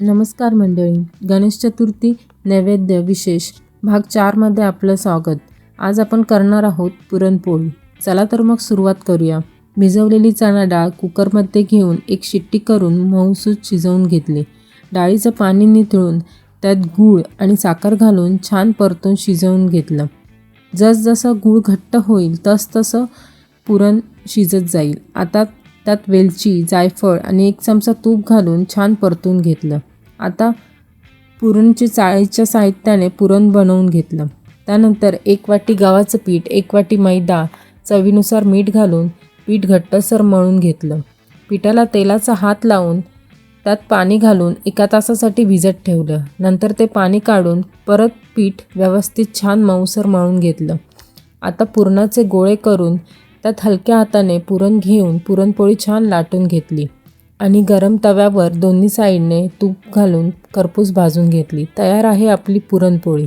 नमस्कार मंडळी, गणेश चतुर्थी नैवेद्य विशेष भाग 4 मध्ये आपलं स्वागत। आज आपण करणार आहोत पुरणपोळी। चला तर मग सुरुवात करूया। भिजवलेली चणा डाळ कुकरमध्ये घेऊन एक शिट्टी करून मऊसूत शिजवून घेतली। डाळीचं पाणी निथळून त्यात गूळ आणि साखर घालून छान परतून शिजवून घेतलं। जसजसं गूळ घट्ट होईल तसतसं पुरण शिजत जाईल। आता त्यात वेलची, जायफळ आणि 1 चमचा तूप घालून छान परतून घेतलं। आता पुरणची चाळीच्या साहित्याने पुरण बनवून घेतलं। त्यानंतर 1 वाटी गव्हाचं पीठ, 1 वाटी मैदा, चवीनुसार मीठ घालून पीठ घट्टसर मळून घेतलं। पिठाला तेलाचा हात लावून त्यात पाणी घालून 1 तासासाठी भिजत ठेवलं। नंतर ते पाणी काढून परत पीठ व्यवस्थित छान मऊसर मळून घेतलं। आता पुरणाचे गोळे करून त्यात हलक्या हाताने पुरण घेऊन पुरणपोळी छान लाटून घेतली आणि गरम तव्यावर दोन्ही साईडने तूप घालून खरपूस भाजून घेतली। तयार आहे आपली पुरणपोळी।